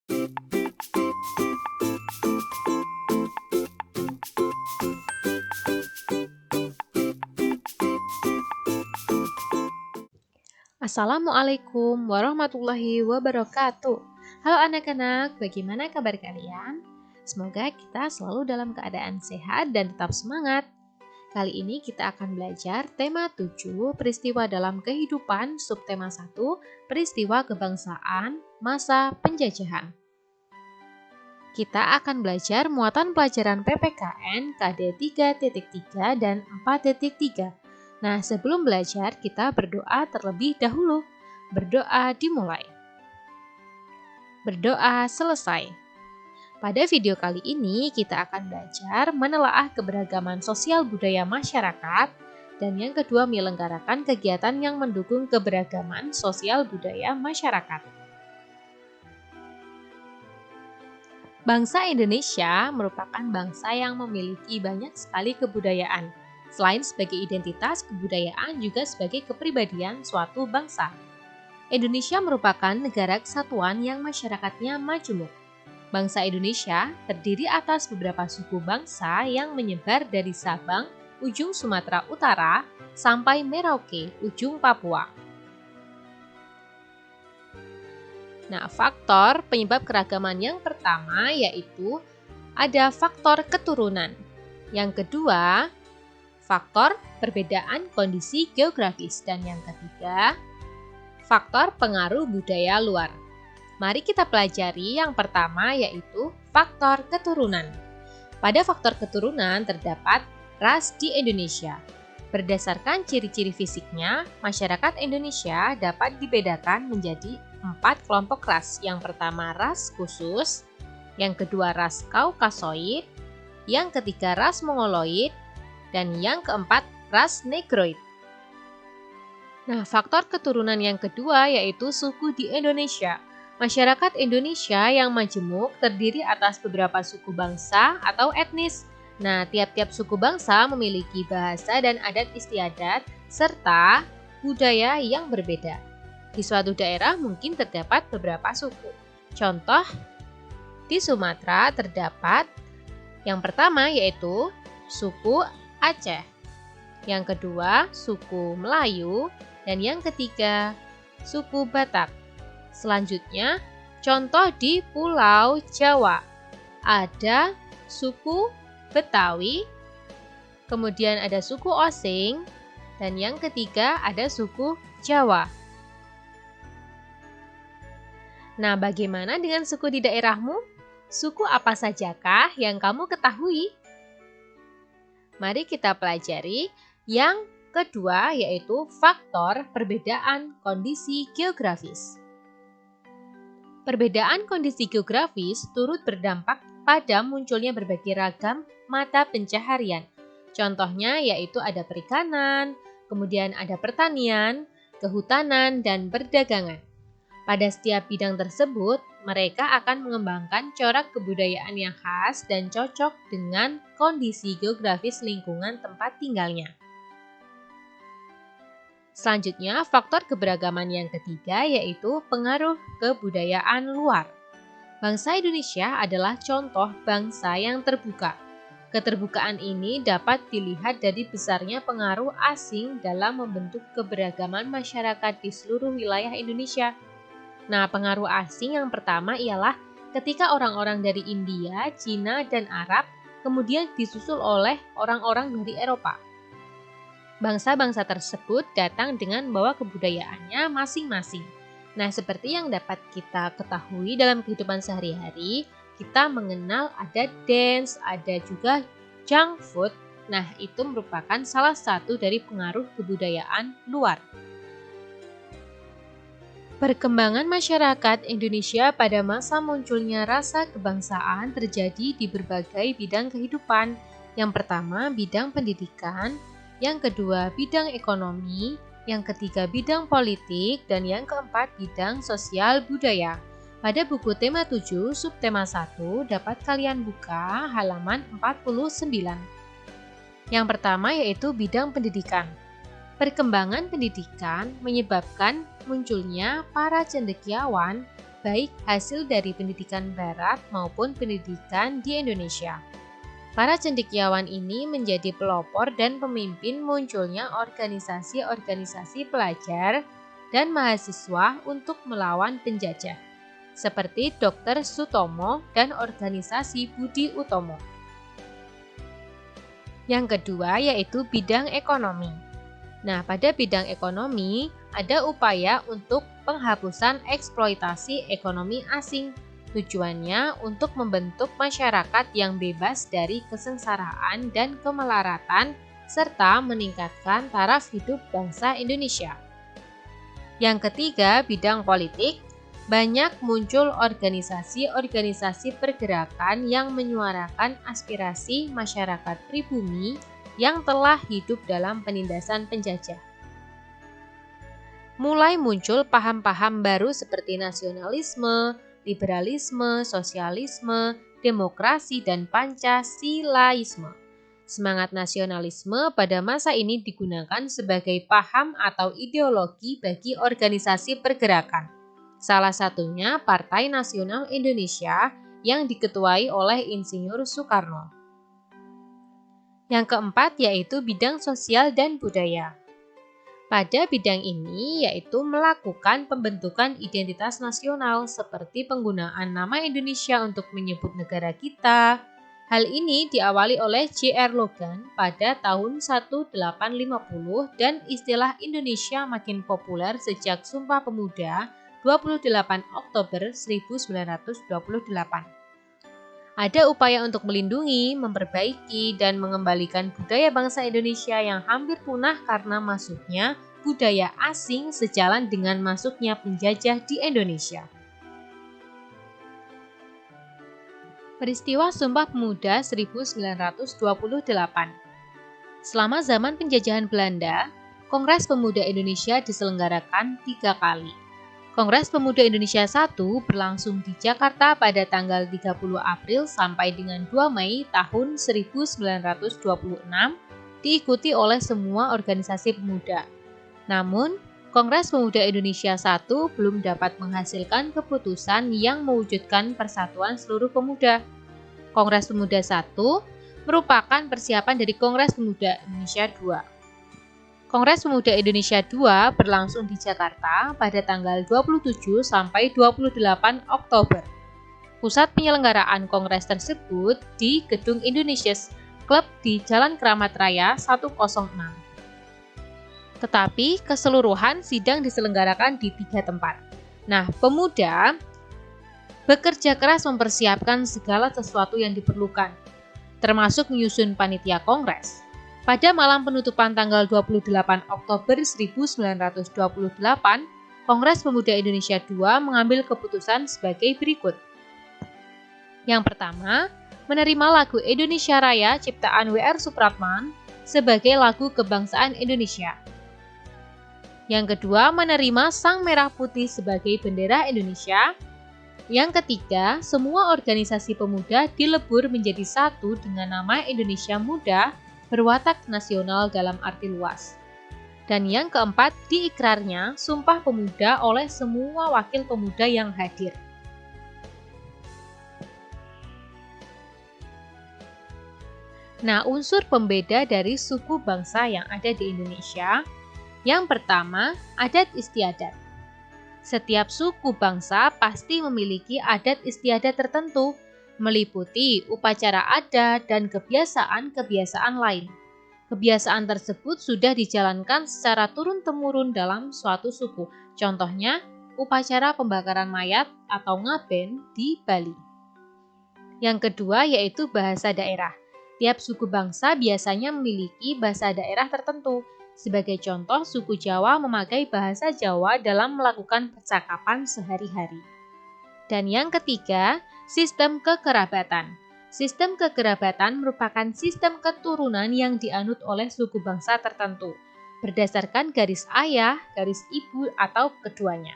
Assalamualaikum warahmatullahi wabarakatuh. Halo anak-anak, bagaimana kabar kalian? Semoga kita selalu dalam keadaan sehat dan tetap semangat. Kali ini kita akan belajar tema 7 peristiwa dalam kehidupan, subtema 1 peristiwa kebangsaan masa penjajahan. Kita akan belajar muatan pelajaran PPKN KD 3.3 dan 4.3. Nah, sebelum belajar, kita berdoa terlebih dahulu. Berdoa dimulai. Berdoa selesai. Pada video kali ini, kita akan belajar menelaah keberagaman sosial budaya masyarakat, dan yang kedua, menyelenggarakan kegiatan yang mendukung keberagaman sosial budaya masyarakat. Bangsa Indonesia merupakan bangsa yang memiliki banyak sekali kebudayaan. Selain sebagai identitas, kebudayaan juga sebagai kepribadian suatu bangsa. Indonesia merupakan negara kesatuan yang masyarakatnya majemuk. Bangsa Indonesia terdiri atas beberapa suku bangsa yang menyebar dari Sabang, ujung Sumatera Utara, sampai Merauke, ujung Papua. Nah, faktor penyebab keragaman yang pertama yaitu ada faktor keturunan. Yang kedua, faktor perbedaan kondisi geografis, dan yang ketiga, faktor pengaruh budaya luar. Mari kita pelajari yang pertama yaitu faktor keturunan. Pada faktor keturunan terdapat ras di Indonesia. Berdasarkan ciri-ciri fisiknya, masyarakat Indonesia dapat dibedakan menjadi 4 kelompok ras. Yang pertama ras khusus, yang kedua ras Kaukasoid, yang ketiga ras Mongoloid, dan yang keempat, ras Negroid. Nah, faktor keturunan yang kedua yaitu suku di Indonesia. Masyarakat Indonesia yang majemuk terdiri atas beberapa suku bangsa atau etnis. Nah, tiap-tiap suku bangsa memiliki bahasa dan adat istiadat serta budaya yang berbeda. Di suatu daerah mungkin terdapat beberapa suku. Contoh, di Sumatera terdapat yang pertama yaitu suku Aceh, yang kedua suku Melayu, dan yang ketiga suku Batak. Selanjutnya, contoh di Pulau Jawa, ada suku Betawi, kemudian ada suku Osing, dan yang ketiga ada suku Jawa. Nah, bagaimana dengan suku di daerahmu? Suku apa sajakah yang kamu ketahui? Mari kita pelajari yang kedua yaitu faktor perbedaan kondisi geografis. Perbedaan kondisi geografis turut berdampak pada munculnya berbagai ragam mata pencaharian. Contohnya yaitu ada perikanan, kemudian ada pertanian, kehutanan, dan perdagangan. Pada setiap bidang tersebut, mereka akan mengembangkan corak kebudayaan yang khas dan cocok dengan kondisi geografis lingkungan tempat tinggalnya. Selanjutnya, faktor keberagaman yang ketiga yaitu pengaruh kebudayaan luar. Bangsa Indonesia adalah contoh bangsa yang terbuka. Keterbukaan ini dapat dilihat dari besarnya pengaruh asing dalam membentuk keberagaman masyarakat di seluruh wilayah Indonesia. Nah, pengaruh asing yang pertama ialah ketika orang-orang dari India, Cina, dan Arab kemudian disusul oleh orang-orang dari Eropa. Bangsa-bangsa tersebut datang dengan membawa kebudayaannya masing-masing. Nah, seperti yang dapat kita ketahui dalam kehidupan sehari-hari, kita mengenal ada dance, ada juga junk food. Nah, itu merupakan salah satu dari pengaruh kebudayaan luar. Perkembangan masyarakat Indonesia pada masa munculnya rasa kebangsaan terjadi di berbagai bidang kehidupan. Yang pertama, bidang pendidikan, yang kedua, bidang ekonomi, yang ketiga, bidang politik, dan yang keempat, bidang sosial budaya. Pada buku tema 7, subtema 1, dapat kalian buka halaman 49. Yang pertama yaitu bidang pendidikan. Perkembangan pendidikan menyebabkan munculnya para cendekiawan baik hasil dari pendidikan barat maupun pendidikan di Indonesia. Para cendekiawan ini menjadi pelopor dan pemimpin munculnya organisasi-organisasi pelajar dan mahasiswa untuk melawan penjajah, seperti Dr. Sutomo dan organisasi Budi Utomo. Yang kedua yaitu bidang ekonomi. Nah, pada bidang ekonomi ada upaya untuk penghapusan eksploitasi ekonomi asing. Tujuannya untuk membentuk masyarakat yang bebas dari kesengsaraan dan kemelaratan serta meningkatkan taraf hidup bangsa Indonesia. Yang ketiga, bidang politik. Banyak muncul organisasi-organisasi pergerakan yang menyuarakan aspirasi masyarakat pribumi yang telah hidup dalam penindasan penjajah. Mulai muncul paham-paham baru seperti nasionalisme, liberalisme, sosialisme, demokrasi, dan Pancasilaisme. Semangat nasionalisme pada masa ini digunakan sebagai paham atau ideologi bagi organisasi pergerakan. Salah satunya Partai Nasional Indonesia yang diketuai oleh Insinyur Soekarno. Yang keempat yaitu bidang sosial dan budaya. Pada bidang ini yaitu melakukan pembentukan identitas nasional seperti penggunaan nama Indonesia untuk menyebut negara kita. Hal ini diawali oleh J.R. Logan pada tahun 1850 dan istilah Indonesia makin populer sejak Sumpah Pemuda 28 Oktober 1928. Ada upaya untuk melindungi, memperbaiki, dan mengembalikan budaya bangsa Indonesia yang hampir punah karena masuknya budaya asing sejalan dengan masuknya penjajah di Indonesia. Peristiwa Sumpah Pemuda 1928. Selama zaman penjajahan Belanda, Kongres Pemuda Indonesia diselenggarakan 3 kali. Kongres Pemuda Indonesia I berlangsung di Jakarta pada tanggal 30 April sampai dengan 2 Mei tahun 1926, diikuti oleh semua organisasi pemuda. Namun, Kongres Pemuda Indonesia I belum dapat menghasilkan keputusan yang mewujudkan persatuan seluruh pemuda. Kongres Pemuda I merupakan persiapan dari Kongres Pemuda Indonesia II. Kongres Pemuda Indonesia II berlangsung di Jakarta pada tanggal 27 sampai 28 Oktober. Pusat penyelenggaraan kongres tersebut di Gedung Indonesia's Club di Jalan Keramat Raya 106. Tetapi keseluruhan sidang diselenggarakan di 3 tempat. Nah, pemuda bekerja keras mempersiapkan segala sesuatu yang diperlukan, termasuk menyusun panitia kongres. Pada malam penutupan tanggal 28 Oktober 1928, Kongres Pemuda Indonesia II mengambil keputusan sebagai berikut. Yang pertama, menerima lagu Indonesia Raya ciptaan W.R. Supratman sebagai lagu kebangsaan Indonesia. Yang kedua, menerima Sang Merah Putih sebagai bendera Indonesia. Yang ketiga, semua organisasi pemuda dilebur menjadi satu dengan nama Indonesia Muda berwatak nasional dalam arti luas. Dan yang keempat, diikrarnya Sumpah Pemuda oleh semua wakil pemuda yang hadir. Nah, unsur pembeda dari suku bangsa yang ada di Indonesia. Yang pertama, adat istiadat. Setiap suku bangsa pasti memiliki adat istiadat tertentu, meliputi upacara adat dan kebiasaan-kebiasaan lain. Kebiasaan tersebut sudah dijalankan secara turun-temurun dalam suatu suku. Contohnya, upacara pembakaran mayat atau ngaben di Bali. Yang kedua yaitu bahasa daerah. Tiap suku bangsa biasanya memiliki bahasa daerah tertentu. Sebagai contoh, suku Jawa memakai bahasa Jawa dalam melakukan percakapan sehari-hari. Dan yang ketiga, sistem kekerabatan. Sistem kekerabatan merupakan sistem keturunan yang dianut oleh suku bangsa tertentu, berdasarkan garis ayah, garis ibu, atau keduanya.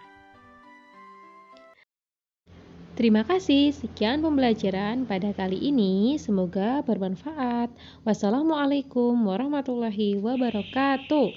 Terima kasih, sekian pembelajaran pada kali ini, semoga bermanfaat. Wassalamualaikum warahmatullahi wabarakatuh.